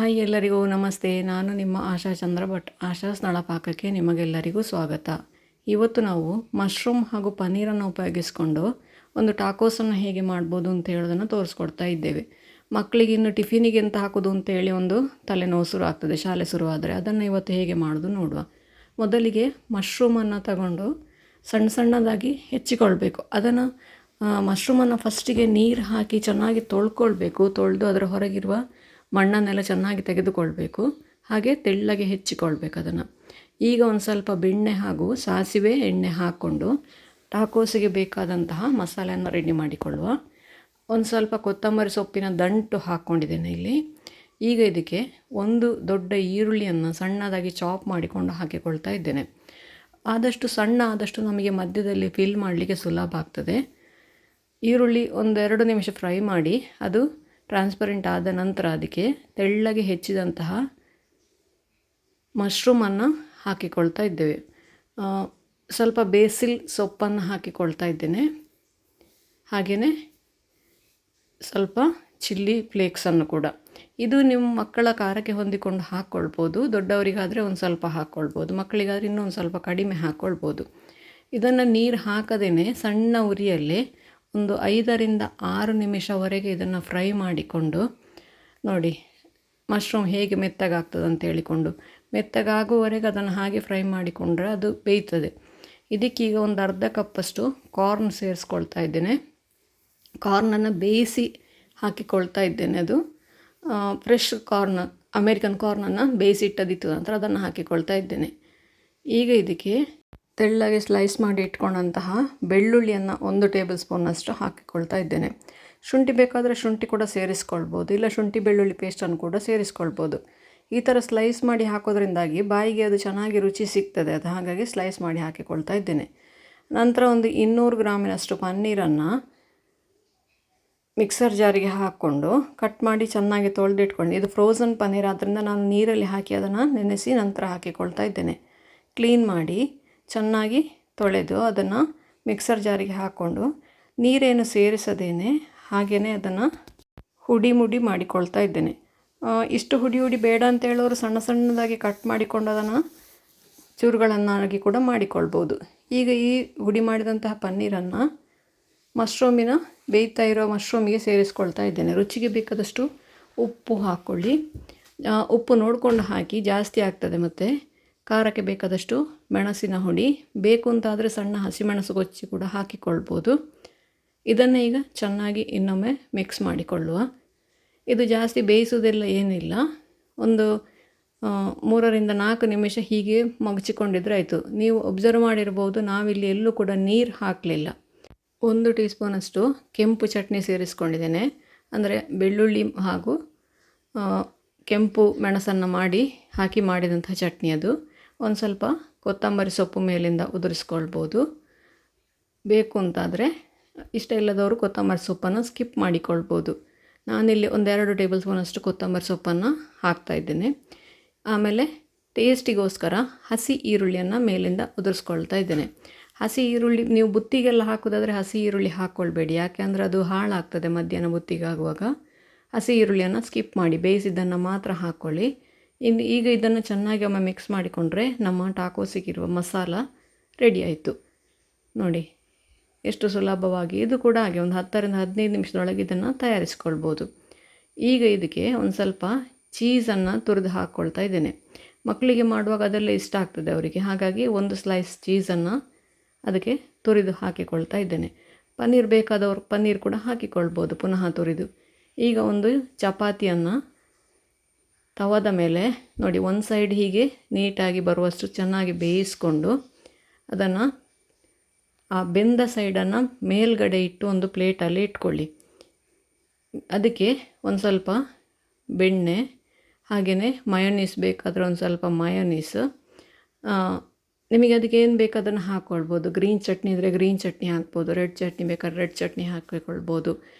Hi ಎಲ್ಲರಿಗೂ ನಮಸ್ತೆ. ನಾನು ನಿಮ್ಮ ಆಶಾ ಚಂದ್ರ ಭಟ್. ಆಶಾಸ್ ನಳಪಾಕಕ್ಕೆ ನಿಮಗೆಲ್ಲರಿಗೂ ಸ್ವಾಗತ. ಇವತ್ತು ನಾವು ಮಶ್ರೂಮ್ ಹಾಗೂ ಪನ್ನೀರನ್ನು ಉಪಯೋಗಿಸ್ಕೊಂಡು ಒಂದು ಟಾಕೋಸನ್ನು ಹೇಗೆ ಮಾಡ್ಬೋದು ಅಂತ ಹೇಳೋದನ್ನು ತೋರಿಸ್ಕೊಡ್ತಾ ಇದ್ದೇವೆ. ಮಕ್ಕಳಿಗೆ ಇನ್ನು ಟಿಫಿನಿಗೆ ಎಂತ ಹಾಕೋದು ಅಂತೇಳಿ ಒಂದು ತಲೆನೋವು ಶುರು ಆಗ್ತದೆ ಶಾಲೆ ಶುರುವಾದರೆ. ಅದನ್ನು ಇವತ್ತು ಹೇಗೆ ಮಾಡೋದು ನೋಡುವ. ಮೊದಲಿಗೆ ಮಶ್ರೂಮನ್ನು ತಗೊಂಡು ಸಣ್ಣ ಸಣ್ಣದಾಗಿ ಹೆಚ್ಚಿಕೊಳ್ಬೇಕು. ಅದನ್ನು ಮಶ್ರೂಮನ್ನು ಫಸ್ಟಿಗೆ ನೀರು ಹಾಕಿ ಚೆನ್ನಾಗಿ ತೊಳ್ಕೊಳ್ಬೇಕು. ತೊಳೆದು ಅದರ ಹೊರಗಿರುವ ಮಣ್ಣನ್ನೆಲ್ಲ ಚೆನ್ನಾಗಿ ತೆಗೆದುಕೊಳ್ಬೇಕು. ಹಾಗೆ ತೆಳ್ಳಗೆ ಹೆಚ್ಚಿಕೊಳ್ಬೇಕು ಅದನ್ನು. ಈಗ ಒಂದು ಸ್ವಲ್ಪ ಬೆಣ್ಣೆ ಹಾಗೂ ಸಾಸಿವೆ ಎಣ್ಣೆ ಹಾಕ್ಕೊಂಡು ಟಾಕೋಸಿಗೆ ಬೇಕಾದಂತಹ ಮಸಾಲೆಯನ್ನು ರೆಡಿ ಮಾಡಿಕೊಳ್ಳುವ. ಒಂದು ಸ್ವಲ್ಪ ಕೊತ್ತಂಬರಿ ಸೊಪ್ಪಿನ ದಂಟು ಹಾಕ್ಕೊಂಡಿದ್ದೇನೆ ಇಲ್ಲಿ. ಈಗ ಇದಕ್ಕೆ ಒಂದು ದೊಡ್ಡ ಈರುಳ್ಳಿಯನ್ನು ಸಣ್ಣದಾಗಿ ಚಾಪ್ ಮಾಡಿಕೊಂಡು ಹಾಕಿಕೊಳ್ತಾ ಇದ್ದೇನೆ. ಆದಷ್ಟು ಸಣ್ಣ ಆದಷ್ಟು ನಮಗೆ ಮಧ್ಯದಲ್ಲಿ ಫಿಲ್ ಮಾಡಲಿಕ್ಕೆ ಸುಲಭ ಆಗ್ತದೆ. ಈರುಳ್ಳಿ ಒಂದು 2 ನಿಮಿಷ ಫ್ರೈ ಮಾಡಿ ಅದು ಟ್ರಾನ್ಸ್ಪರೆಂಟ್ ಆದ ನಂತರ ಅದಕ್ಕೆ ತೆಳ್ಳಗೆ ಹೆಚ್ಚಿದಂತಹ ಮಶ್ರೂಮನ್ನು ಹಾಕಿಕೊಳ್ತಾ ಇದ್ದೇವೆ. ಸ್ವಲ್ಪ ಬೇಸಿಲ್ ಸೊಪ್ಪನ್ನು ಹಾಕಿಕೊಳ್ತಾ ಇದ್ದೇನೆ. ಹಾಗೆಯೇ ಸ್ವಲ್ಪ ಚಿಲ್ಲಿ ಫ್ಲೇಕ್ಸನ್ನು ಕೂಡ. ಇದು ನಿಮ್ಮ ಮಕ್ಕಳ ಖಾರಕ್ಕೆ ಹೊಂದಿಕೊಂಡು ಹಾಕ್ಕೊಳ್ಬೋದು. ದೊಡ್ಡವರಿಗಾದರೆ ಒಂದು ಸ್ವಲ್ಪ ಹಾಕ್ಕೊಳ್ಬೋದು, ಮಕ್ಕಳಿಗಾದರೆ ಇನ್ನೊಂದು ಸ್ವಲ್ಪ ಕಡಿಮೆ ಹಾಕ್ಕೊಳ್ಬೋದು. ಇದನ್ನು ನೀರು ಹಾಕದೇ ಸಣ್ಣ ಉರಿಯಲ್ಲೇ ಒಂದು 5ರಿಂದ 6 ನಿಮಿಷವರೆಗೆ ಇದನ್ನು ಫ್ರೈ ಮಾಡಿಕೊಂಡು ನೋಡಿ ಮಶ್ರೂಮ್ ಹೇಗೆ ಮೆತ್ತಗಾಗ್ತದೆ ಅಂತ ಹೇಳಿಕೊಂಡು ಮೆತ್ತಗಾಗುವವರೆಗೆ ಅದನ್ನು ಹಾಗೆ ಫ್ರೈ ಮಾಡಿಕೊಂಡ್ರೆ ಅದು ಬೇಯ್ತದೆ. ಇದಕ್ಕೀಗ ಒಂದು ಅರ್ಧ ಕಪ್ಪಷ್ಟು ಕಾರ್ನ್ ಸೇರಿಸ್ಕೊಳ್ತಾ ಇದ್ದೇನೆ. ಕಾರ್ನನ್ನು ಬೇಯಿಸಿ ಹಾಕಿಕೊಳ್ತಾ ಇದ್ದೇನೆ. ಅದು ಫ್ರೆಶ್ ಕಾರ್ನ್, ಅಮೇರಿಕನ್ ಕಾರ್ನನ್ನು ಬೇಯಿಸಿಟ್ಟದಿತ್ತು ನಂತರ ಅದನ್ನು ಹಾಕಿಕೊಳ್ತಾ ಇದ್ದೇನೆ. ಈಗ ಇದಕ್ಕೆ ತೆಳ್ಳಗೆ ಸ್ಲೈಸ್ ಮಾಡಿ ಇಟ್ಕೊಂಡಂತಹ ಬೆಳ್ಳುಳ್ಳಿಯನ್ನು 1 ಟೇಬಲ್ ಸ್ಪೂನಷ್ಟು ಹಾಕಿಕೊಳ್ತಾ ಇದ್ದೇನೆ. ಶುಂಠಿ ಬೇಕಾದರೆ ಶುಂಠಿ ಕೂಡ ಸೇರಿಸ್ಕೊಳ್ಬೋದು, ಇಲ್ಲ ಶುಂಠಿ ಬೆಳ್ಳುಳ್ಳಿ ಪೇಸ್ಟನ್ನು ಕೂಡ ಸೇರಿಸ್ಕೊಳ್ಬೋದು. ಈ ಥರ ಸ್ಲೈಸ್ ಮಾಡಿ ಹಾಕೋದ್ರಿಂದಾಗಿ ಬಾಯಿಗೆ ಅದು ಚೆನ್ನಾಗಿ ರುಚಿ ಸಿಗ್ತದೆ. ಅದು ಹಾಗಾಗಿ ಸ್ಲೈಸ್ ಮಾಡಿ ಹಾಕಿಕೊಳ್ತಾ ಇದ್ದೇನೆ. ನಂತರ ಒಂದು 200 ಗ್ರಾಮಿನಷ್ಟು ಪನ್ನೀರನ್ನು ಮಿಕ್ಸರ್ ಜಾರಿಗೆ ಹಾಕ್ಕೊಂಡು ಕಟ್ ಮಾಡಿ ಚೆನ್ನಾಗಿ ತೊಳೆದಿಟ್ಕೊಂಡು, ಇದು ಫ್ರೋಝನ್ ಪನ್ನೀರ್ ಆದ್ದರಿಂದ ನಾನು ನೀರಲ್ಲಿ ಹಾಕಿ ಅದನ್ನು ನೆನೆಸಿ ನಂತರ ಹಾಕಿಕೊಳ್ತಾ ಇದ್ದೇನೆ. ಕ್ಲೀನ್ ಮಾಡಿ ಚೆನ್ನಾಗಿ ತೊಳೆದು ಅದನ್ನು ಮಿಕ್ಸರ್ ಜಾರಿಗೆ ಹಾಕ್ಕೊಂಡು ನೀರೇನು ಸೇರಿಸದೇನೆ ಹಾಗೆಯೇ ಅದನ್ನು ಹುಡಿ ಮುಡಿ ಮಾಡಿಕೊಳ್ತಾ ಇದ್ದೇನೆ. ಇಷ್ಟು ಹುಡಿ ಬೇಡ ಅಂತ ಹೇಳೋರು ಸಣ್ಣ ಸಣ್ಣದಾಗಿ ಕಟ್ ಮಾಡಿಕೊಂಡು ಅದನ್ನು ಚೂರುಗಳನ್ನಾಗಿ ಕೂಡ ಮಾಡಿಕೊಳ್ಬೋದು. ಈಗ ಈ ಹುಡಿ ಮಾಡಿದಂತಹ ಪನ್ನೀರನ್ನು ಮಶ್ರೂಮಿನ ಬೇಯ್ತಾ ಇರೋ ಮಶ್ರೂಮಿಗೆ ಸೇರಿಸ್ಕೊಳ್ತಾ ಇದ್ದೇನೆ. ರುಚಿಗೆ ಬೇಕಾದಷ್ಟು ಉಪ್ಪು ಹಾಕ್ಕೊಳ್ಳಿ. ಉಪ್ಪು ನೋಡಿಕೊಂಡು ಹಾಕಿ, ಜಾಸ್ತಿ ಆಗ್ತದೆ ಮತ್ತು ಖಾರಕ್ಕೆ ಬೇಕಾದಷ್ಟು ಮೆಣಸಿನ ಹುಡಿ. ಬೇಕು ಅಂತಾದರೆ ಸಣ್ಣ ಹಸಿಮೆಣಸು ಕೊಚ್ಚಿ ಕೂಡ ಹಾಕಿಕೊಳ್ಬೋದು. ಇದನ್ನು ಈಗ ಚೆನ್ನಾಗಿ ಇನ್ನೊಮ್ಮೆ ಮಿಕ್ಸ್ ಮಾಡಿಕೊಳ್ಳುವ. ಇದು ಜಾಸ್ತಿ ಬೇಯಿಸೋದೆಲ್ಲ ಏನಿಲ್ಲ, ಒಂದು 3ರಿಂದ 4 ನಿಮಿಷ ಹೀಗೆ ಮಗಚಿಕೊಂಡಿದ್ರೆ ಆಯಿತು. ನೀವು ಒಬ್ಸರ್ವ್ ಮಾಡಿರ್ಬೋದು, ನಾವಿಲ್ಲಿ ಎಲ್ಲೂ ಕೂಡ ನೀರು ಹಾಕಲಿಲ್ಲ. 1 ಟೀ ಸ್ಪೂನಷ್ಟು ಕೆಂಪು ಚಟ್ನಿ ಸೇರಿಸ್ಕೊಂಡಿದ್ದೇನೆ. ಅಂದರೆ ಬೆಳ್ಳುಳ್ಳಿ ಹಾಗೂ ಕೆಂಪು ಮೆಣಸನ್ನು ಹಾಕಿ ಮಾಡಿದಂಥ ಚಟ್ನಿ ಅದು. ಒಂದು ಸ್ವಲ್ಪ ಕೊತ್ತಂಬರಿ ಸೊಪ್ಪು ಮೇಲಿಂದ ಉದುರಿಸ್ಕೊಳ್ಬೋದು. ಬೇಕು ಅಂತಾದರೆ ಇಷ್ಟ ಇಲ್ಲದವರು ಕೊತ್ತಂಬರಿ ಸೊಪ್ಪನ್ನು ಸ್ಕಿಪ್ ಮಾಡಿಕೊಳ್ಬೋದು. ನಾನಿಲ್ಲಿ ಒಂದು 2 ಟೇಬಲ್ ಸ್ಪೂನಷ್ಟು ಕೊತ್ತಂಬರಿ ಸೊಪ್ಪನ್ನು ಹಾಕ್ತಾಯಿದ್ದೇನೆ. ಆಮೇಲೆ ಟೇಸ್ಟಿಗೋಸ್ಕರ ಹಸಿ ಈರುಳ್ಳಿಯನ್ನು ಮೇಲಿಂದ ಉದುರಿಸ್ಕೊಳ್ತಾ ಇದ್ದೇನೆ. ಹಸಿ ಈರುಳ್ಳಿ ನೀವು ಬುತ್ತಿಗೆಲ್ಲ ಹಾಕೋದಾದರೆ ಹಸಿ ಈರುಳ್ಳಿ ಹಾಕ್ಕೊಳ್ಬೇಡಿ, ಯಾಕೆಂದರೆ ಅದು ಹಾಳಾಗ್ತದೆ ಮಧ್ಯಾಹ್ನ ಬುತ್ತಿಗೆ ಆಗುವಾಗ. ಹಸಿ ಈರುಳ್ಳಿಯನ್ನು ಸ್ಕಿಪ್ ಮಾಡಿ ಬೇಯಿಸಿದ್ದನ್ನು ಮಾತ್ರ ಹಾಕ್ಕೊಳ್ಳಿ. ಈಗ ಇದನ್ನು ಚೆನ್ನಾಗಿ ಒಮ್ಮೆ ಮಿಕ್ಸ್ ಮಾಡಿಕೊಂಡ್ರೆ ನಮ್ಮ ಟಾಕೋಸಿಗಿರುವ ಮಸಾಲ ರೆಡಿ ಆಯಿತು. ನೋಡಿ ಎಷ್ಟು ಸುಲಭವಾಗಿ. ಇದು ಕೂಡ ಹಾಗೆ ಒಂದು 10ರಿಂದ 15 ನಿಮಿಷದೊಳಗೆ ಇದನ್ನು ತಯಾರಿಸ್ಕೊಳ್ಬೋದು. ಈಗ ಇದಕ್ಕೆ ಒಂದು ಸ್ವಲ್ಪ ಚೀಸನ್ನು ತುರಿದು ಹಾಕ್ಕೊಳ್ತಾ ಇದ್ದೇನೆ. ಮಕ್ಕಳಿಗೆ ಮಾಡುವಾಗ ಅದೆಲ್ಲ ಇಷ್ಟ ಆಗ್ತದೆ ಅವರಿಗೆ, ಹಾಗಾಗಿ 1 ಸ್ಲೈಸ್ ಚೀಸನ್ನು ಅದಕ್ಕೆ ತುರಿದು ಹಾಕಿಕೊಳ್ತಾ ಇದ್ದೇನೆ. ಪನ್ನೀರ್ ಬೇಕಾದವರು ಪನ್ನೀರ್ ಕೂಡ ಹಾಕಿಕೊಳ್ಬೋದು ಪುನಃ ತುರಿದು. ಈಗ ಒಂದು ಚಪಾತಿಯನ್ನು ತವದ ಮೇಲೆ ನೋಡಿ ಒಂದು ಸೈಡ್ ಹೀಗೆ ನೀಟಾಗಿ ಬರುವಷ್ಟು ಚೆನ್ನಾಗಿ ಬೇಯಿಸ್ಕೊಂಡು ಅದನ್ನು ಆ ಬೆಂದ ಸೈಡನ್ನು ಮೇಲ್ಗಡೆ ಇಟ್ಟು ಒಂದು ಪ್ಲೇಟಲ್ಲಿ ಇಟ್ಕೊಳ್ಳಿ. ಅದಕ್ಕೆ ಒಂದು ಸ್ವಲ್ಪ ಬೆಣ್ಣೆ, ಹಾಗೆಯೇ ಮಯೋನೀಸ್ ಬೇಕಾದರೆ ಒಂದು ಸ್ವಲ್ಪ ಮಯೋನೀಸ್, ನಿಮಗೆ ಅದಕ್ಕೆ ಏನು ಬೇಕು ಅದನ್ನು ಹಾಕ್ಕೊಳ್ಬೋದು. ಗ್ರೀನ್ ಚಟ್ನಿ ಇದ್ದರೆ ಗ್ರೀನ್ ಚಟ್ನಿ ಹಾಕ್ಬೋದು, ರೆಡ್ ಚಟ್ನಿ ಬೇಕಾದ್ರೆ ರೆಡ್ ಚಟ್ನಿ ಹಾಕಿಕೊಳ್ಬೋದು.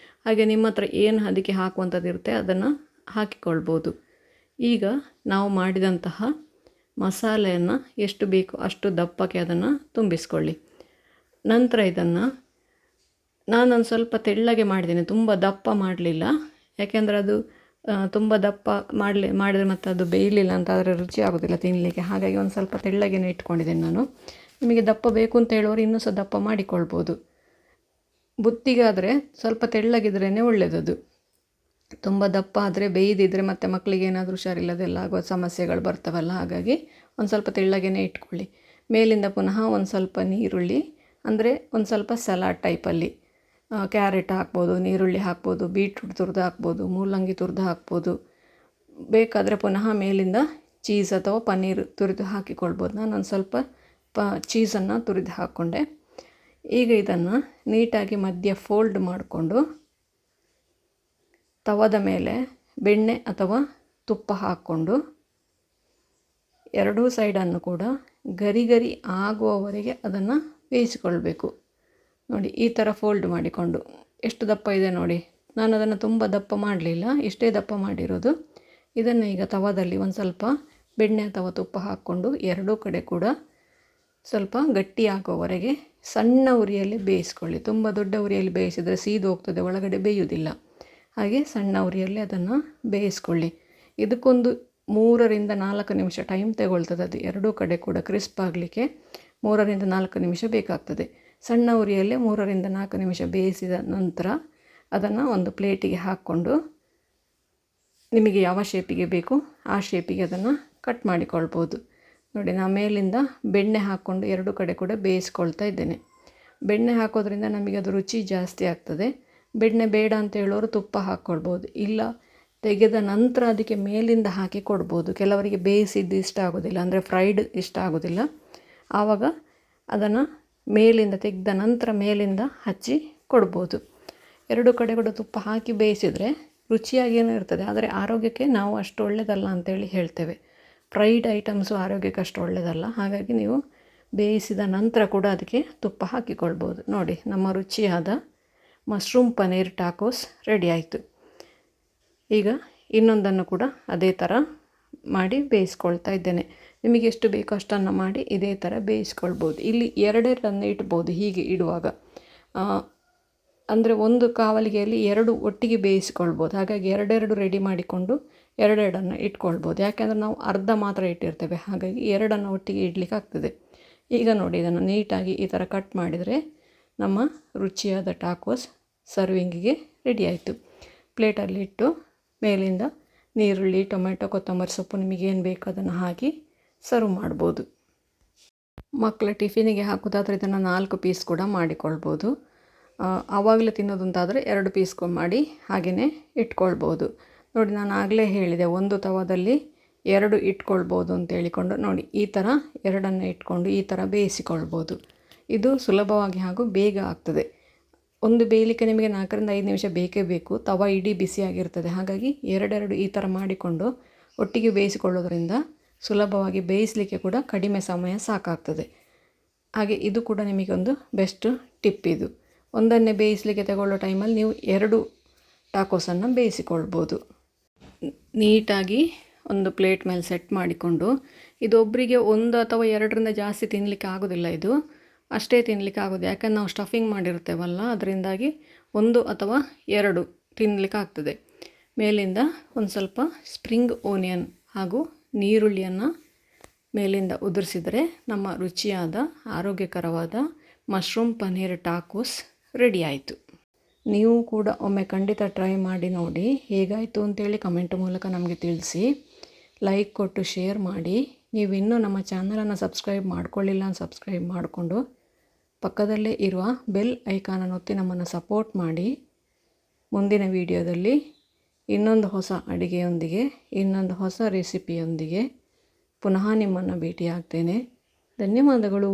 ಹಾಗೆ ನಿಮ್ಮ ಹತ್ರ ಏನು ಅದಕ್ಕೆ ಹಾಕುವಂಥದ್ದು ಇರುತ್ತೆ ಅದನ್ನು ಹಾಕಿಕೊಳ್ಬೋದು. ಈಗ ನಾವು ಮಾಡಿದಂತಹ ಮಸಾಲೆಯನ್ನು ಎಷ್ಟು ಬೇಕು ಅಷ್ಟು ದಪ್ಪಕ್ಕೆ ಅದನ್ನು ತುಂಬಿಸ್ಕೊಳ್ಳಿ. ನಂತರ ಇದನ್ನು ನಾನೊಂದು ಸ್ವಲ್ಪ ತೆಳ್ಳಗೆ ಮಾಡಿದ್ದೇನೆ, ತುಂಬ ದಪ್ಪ ಮಾಡಲಿಲ್ಲ. ಯಾಕೆಂದರೆ ಅದು ತುಂಬ ದಪ್ಪ ಮಾಡಿದರೆ ಮತ್ತು ಅದು ಬೇಯಲಿಲ್ಲ ಅಂತ ಆದರೆ ರುಚಿ ಆಗೋದಿಲ್ಲ ತಿನ್ನಲಿಕ್ಕೆ. ಹಾಗಾಗಿ ಒಂದು ಸ್ವಲ್ಪ ತೆಳ್ಳಗೇನೆ ಇಟ್ಕೊಂಡಿದ್ದೇನೆ ನಾನು. ನಿಮಗೆ ದಪ್ಪ ಬೇಕು ಅಂತ ಹೇಳೋರು ಇನ್ನೂ ಸಹ ದಪ್ಪ ಮಾಡಿಕೊಳ್ಬೋದು. ಬುತ್ತಿಗಾದರೆ ಸ್ವಲ್ಪ ತೆಳ್ಳಗಿದ್ರೇ ಒಳ್ಳೆಯದದು. ತುಂಬ ದಪ್ಪ ಆದರೆ ಬೇಯ್ದಿದ್ರೆ ಮತ್ತು ಮಕ್ಕಳಿಗೆ ಏನಾದರೂ ಹುಷಾರಿಲ್ಲದೆಲ್ಲ ಆಗೋ ಸಮಸ್ಯೆಗಳು ಬರ್ತಾವಲ್ಲ, ಹಾಗಾಗಿ ಒಂದು ಸ್ವಲ್ಪ ತೆಳ್ಳಗೇನೆ ಇಟ್ಕೊಳ್ಳಿ. ಮೇಲಿಂದ ಪುನಃ ಒಂದು ಸ್ವಲ್ಪ ನೀರುಳ್ಳಿ, ಅಂದರೆ ಒಂದು ಸ್ವಲ್ಪ ಸಲಾಡ್ ಟೈಪಲ್ಲಿ ಕ್ಯಾರೆಟ್ ಹಾಕ್ಬೋದು, ನೀರುಳ್ಳಿ ಹಾಕ್ಬೋದು, ಬೀಟ್ರೂಟ್ ತುರಿದು ಹಾಕ್ಬೋದು, ಮೂಲಂಗಿ ತುರಿದು ಹಾಕ್ಬೋದು. ಬೇಕಾದರೆ ಪುನಃ ಮೇಲಿಂದ ಚೀಸ್ ಅಥವಾ ಪನ್ನೀರ್ ತುರಿದು ಹಾಕಿಕೊಳ್ಬೋದು. ನಾನು ಒಂದು ಸ್ವಲ್ಪ ಚೀಸನ್ನು ತುರಿದು ಹಾಕ್ಕೊಂಡೆ. ಈಗ ಇದನ್ನು ನೀಟಾಗಿ ಮಧ್ಯ ಫೋಲ್ಡ್ ಮಾಡಿಕೊಂಡು ತವದ ಮೇಲೆ ಬೆಣ್ಣೆ ಅಥವಾ ತುಪ್ಪ ಹಾಕ್ಕೊಂಡು ಎರಡೂ ಸೈಡನ್ನು ಕೂಡ ಗರಿ ಗರಿ ಆಗುವವರೆಗೆ ಅದನ್ನು ಬೇಯಿಸಿಕೊಳ್ಬೇಕು. ನೋಡಿ, ಈ ಥರ ಫೋಲ್ಡ್ ಮಾಡಿಕೊಂಡು ಎಷ್ಟು ದಪ್ಪ ಇದೆ ನೋಡಿ. ನಾನು ಅದನ್ನು ತುಂಬ ದಪ್ಪ ಮಾಡಲಿಲ್ಲ, ಇಷ್ಟೇ ದಪ್ಪ ಮಾಡಿರೋದು. ಇದನ್ನು ಈಗ ತವದಲ್ಲಿ ಒಂದು ಸ್ವಲ್ಪ ಬೆಣ್ಣೆ ಅಥವಾ ತುಪ್ಪ ಹಾಕ್ಕೊಂಡು ಎರಡೂ ಕಡೆ ಕೂಡ ಸ್ವಲ್ಪ ಗಟ್ಟಿ ಆಗುವವರೆಗೆ ಸಣ್ಣ ಉರಿಯಲ್ಲಿ ಬೇಯಿಸ್ಕೊಳ್ಳಿ. ತುಂಬ ದೊಡ್ಡ ಉರಿಯಲ್ಲಿ ಬೇಯಿಸಿದರೆ ಸೀದು ಹೋಗ್ತದೆ, ಒಳಗಡೆ ಬೇಯುವುದಿಲ್ಲ. ಹಾಗೆ ಸಣ್ಣ ಉರಿಯಲ್ಲಿ ಅದನ್ನು ಬೇಯಿಸ್ಕೊಳ್ಳಿ. ಇದಕ್ಕೊಂದು 3ರಿಂದ 4 ನಿಮಿಷ ಟೈಮ್ ತಗೊಳ್ತದೆ. ಅದು ಎರಡೂ ಕಡೆ ಕೂಡ ಕ್ರಿಸ್ಪ್ ಆಗಲಿಕ್ಕೆ 3ರಿಂದ 4 ನಿಮಿಷ ಬೇಕಾಗ್ತದೆ. ಸಣ್ಣ ಉರಿಯಲ್ಲೇ 3ರಿಂದ 4 ನಿಮಿಷ ಬೇಯಿಸಿದ ನಂತರ ಅದನ್ನು ಒಂದು ಪ್ಲೇಟಿಗೆ ಹಾಕ್ಕೊಂಡು ನಿಮಗೆ ಯಾವ ಶೇಪಿಗೆ ಬೇಕು ಆ ಶೇಪಿಗೆ ಅದನ್ನು ಕಟ್ ಮಾಡಿಕೊಳ್ಬೋದು. ನೋಡಿ, ನಾನು ಮೇಲಿಂದ ಬೆಣ್ಣೆ ಹಾಕ್ಕೊಂಡು ಎರಡೂ ಕಡೆ ಕೂಡ ಬೇಯಿಸ್ಕೊಳ್ತಾ ಇದ್ದೇನೆ. ಬೆಣ್ಣೆ ಹಾಕೋದ್ರಿಂದ ನಮಗೆ ಅದು ರುಚಿ ಜಾಸ್ತಿ ಆಗ್ತದೆ. ಬೆಣ್ಣೆ ಬೇಡ ಅಂತ ಹೇಳೋರು ತುಪ್ಪ ಹಾಕ್ಕೊಳ್ಬೋದು, ಇಲ್ಲ ತೆಗೆದ ನಂತರ ಅದಕ್ಕೆ ಮೇಲಿಂದ ಹಾಕಿ ಕೊಡ್ಬೋದು. ಕೆಲವರಿಗೆ ಬೇಯಿಸಿದ್ದು ಇಷ್ಟ ಆಗೋದಿಲ್ಲ, ಅಂದರೆ ಫ್ರೈಡ್ ಇಷ್ಟ ಆಗೋದಿಲ್ಲ. ಆವಾಗ ಅದನ್ನು ಮೇಲಿಂದ ತೆಗೆದ ನಂತರ ಮೇಲಿಂದ ಹಚ್ಚಿ ಕೊಡ್ಬೋದು. ಎರಡು ಕಡೆ ಕೂಡ ತುಪ್ಪ ಹಾಕಿ ಬೇಯಿಸಿದರೆ ರುಚಿಯಾಗೇನೂ ಇರ್ತದೆ, ಆದರೆ ಆರೋಗ್ಯಕ್ಕೆ ನಾವು ಅಷ್ಟು ಒಳ್ಳೆಯದಲ್ಲ ಅಂತೇಳಿ ಹೇಳ್ತೇವೆ. ಫ್ರೈಡ್ ಐಟಮ್ಸು ಆರೋಗ್ಯಕ್ಕೆ ಅಷ್ಟು ಒಳ್ಳೆಯದಲ್ಲ. ಹಾಗಾಗಿ ನೀವು ಬೇಯಿಸಿದ ನಂತರ ಕೂಡ ಅದಕ್ಕೆ ತುಪ್ಪ ಹಾಕಿಕೊಳ್ಬೋದು. ನೋಡಿ, ನಮ್ಮ ರುಚಿಯಾದ ಮಶ್ರೂಮ್ ಪನ್ನೀರ್ ಟಾಕೋಸ್ ರೆಡಿ ಆಯಿತು. ಈಗ ಇನ್ನೊಂದನ್ನು ಕೂಡ ಅದೇ ಥರ ಮಾಡಿ ಬೇಯಿಸ್ಕೊಳ್ತಾ ಇದ್ದೇನೆ. ನಿಮಗೆ ಎಷ್ಟು ಬೇಕೋ ಅಷ್ಟನ್ನು ಮಾಡಿ ಇದೇ ಥರ ಬೇಯಿಸ್ಕೊಳ್ಬೋದು. ಇಲ್ಲಿ 2 ಇಟ್ಬೋದು ಹೀಗೆ ಇಡುವಾಗ, ಅಂದರೆ ಒಂದು ಕಾವಲಿಗೆಯಲ್ಲಿ 2 ಒಟ್ಟಿಗೆ ಬೇಯಿಸ್ಕೊಳ್ಬೋದು. ಹಾಗಾಗಿ 2 ರೆಡಿ ಮಾಡಿಕೊಂಡು 2 ಇಟ್ಕೊಳ್ಬೋದು. ಯಾಕೆಂದರೆ ನಾವು ಅರ್ಧ ಮಾತ್ರ ಇಟ್ಟಿರ್ತೇವೆ, ಹಾಗಾಗಿ 2 ಒಟ್ಟಿಗೆ ಇಡಲಿಕ್ಕೆ ಆಗ್ತದೆ. ಈಗ ನೋಡಿ, ಇದನ್ನು ನೀಟಾಗಿ ಈ ಥರ ಕಟ್ ಮಾಡಿದರೆ ನಮ್ಮ ರುಚಿಯಾದ ಟಾಕೋಸ್ ಸರ್ವಿಂಗಿಗೆ ರೆಡಿ ಆಯಿತು. ಪ್ಲೇಟಲ್ಲಿ ಇಟ್ಟು ಮೇಲಿಂದ ನೀರುಳ್ಳಿ, ಟೊಮೆಟೊ, ಕೊತ್ತಂಬರಿ ಸೊಪ್ಪು ನಿಮಗೇನು ಬೇಕು ಅದನ್ನು ಹಾಕಿ ಸರ್ವ್ ಮಾಡ್ಬೋದು. ಮಕ್ಕಳ ಟಿಫಿನಿಗೆ ಹಾಕೋದಾದರೆ ಇದನ್ನು 4 ಪೀಸ್ ಕೂಡ ಮಾಡಿಕೊಳ್ಬೋದು. ಆವಾಗಲೇ ತಿನ್ನೋದಂತಾದರೆ 2 ಪೀಸ್ ಮಾಡಿ ಹಾಗೆಯೇ ಇಟ್ಕೊಳ್ಬೋದು. ನೋಡಿ, ನಾನು ಆಗಲೇ ಹೇಳಿದೆ ಒಂದು ತವದಲ್ಲಿ 2 ಇಟ್ಕೊಳ್ಬೋದು ಅಂತ ಹೇಳಿಕೊಂಡು. ನೋಡಿ, ಈ ಥರ 2 ಇಟ್ಕೊಂಡು ಈ ಥರ ಬೇಯಿಸಿಕೊಳ್ಬೋದು. ಇದು ಸುಲಭವಾಗಿ ಹಾಗೂ ಬೇಗ ಆಗ್ತದೆ. ಒಂದು ಬೇಯಲಿಕ್ಕೆ ನಿಮಗೆ 4ರಿಂದ 5 ನಿಮಿಷ ಬೇಕೇ ಬೇಕು. ತವ ಇಡೀ ಬಿಸಿಯಾಗಿರ್ತದೆ. ಹಾಗಾಗಿ 2 ಈ ಥರ ಮಾಡಿಕೊಂಡು ಒಟ್ಟಿಗೆ ಬೇಯಿಸಿಕೊಳ್ಳೋದ್ರಿಂದ ಸುಲಭವಾಗಿ ಬೇಯಿಸಲಿಕ್ಕೆ ಕೂಡ ಕಡಿಮೆ ಸಮಯ ಸಾಕಾಗ್ತದೆ. ಹಾಗೆ ಇದು ಕೂಡ ನಿಮಗೊಂದು ಬೆಸ್ಟ್ ಟಿಪ್ ಇದು. ಒಂದನ್ನೇ ಬೇಯಿಸಲಿಕ್ಕೆ ತಗೊಳ್ಳೋ ಟೈಮಲ್ಲಿ ನೀವು 2 ಟಾಕೋಸನ್ನು ಬೇಯಿಸಿಕೊಳ್ಬೋದು. ನೀಟಾಗಿ ಒಂದು ಪ್ಲೇಟ್ ಮೇಲೆ ಸೆಟ್ ಮಾಡಿಕೊಂಡು, ಇದು ಒಬ್ಬರಿಗೆ 1 ಅಥವಾ 2ರಿಂದ ಜಾಸ್ತಿ ತಿನ್ನಲಿಕ್ಕೆ ಆಗೋದಿಲ್ಲ. ಇದು ಅಷ್ಟೇ ತಿನ್ನಲಿಕ್ಕೆ ಆಗೋದು, ಯಾಕಂದ್ರೆ ನಾವು ಸ್ಟಫಿಂಗ್ ಮಾಡಿರ್ತೇವಲ್ಲ, ಅದರಿಂದಾಗಿ 1 ಅಥವಾ 2 ತಿನ್ನಲಿಕ್ಕೆ ಆಗ್ತದೆ. ಮೇಲಿಂದ ಒಂದು ಸ್ವಲ್ಪ ಸ್ಪ್ರಿಂಗ್ ಓನಿಯನ್ ಹಾಗೂ ನೀರುಳ್ಳಿಯನ್ನು ಮೇಲಿಂದ ಉದುರಿಸಿದರೆ ನಮ್ಮ ರುಚಿಯಾದ ಆರೋಗ್ಯಕರವಾದ ಮಶ್ರೂಮ್ ಪನ್ನೀರ್ ಟಾಕೋಸ್ ರೆಡಿ ಆಯಿತು. ನೀವು ಕೂಡ ಒಮ್ಮೆ ಖಂಡಿತ ಟ್ರೈ ಮಾಡಿ ನೋಡಿ, ಹೇಗಾಯಿತು ಅಂತೇಳಿ ಕಮೆಂಟ್ ಮೂಲಕ ನಮಗೆ ತಿಳಿಸಿ. ಲೈಕ್ ಕೊಟ್ಟು ಶೇರ್ ಮಾಡಿ. ನೀವು ಇನ್ನೂ ನಮ್ಮ ಚಾನಲನ್ನು ಸಬ್ಸ್ಕ್ರೈಬ್ ಮಾಡ್ಕೊಳ್ಳಿಲ್ಲ ಅಂತ ಸಬ್ಸ್ಕ್ರೈಬ್ ಮಾಡಿಕೊಂಡು ಪಕ್ಕದಲ್ಲೇ ಇರುವ ಬೆಲ್ ಐಕಾನನ್ನು ಒತ್ತಿ ನಮ್ಮನ್ನು ಸಪೋರ್ಟ್ ಮಾಡಿ. ಮುಂದಿನ ವಿಡಿಯೋದಲ್ಲಿ ಇನ್ನೊಂದು ಹೊಸ ಅಡುಗೆಯೊಂದಿಗೆ, ಇನ್ನೊಂದು ಹೊಸ ರೆಸಿಪಿಯೊಂದಿಗೆ ಪುನಃ ನಿಮ್ಮನ್ನು ಭೇಟಿಯಾಗ್ತೇನೆ. ಧನ್ಯವಾದಗಳು.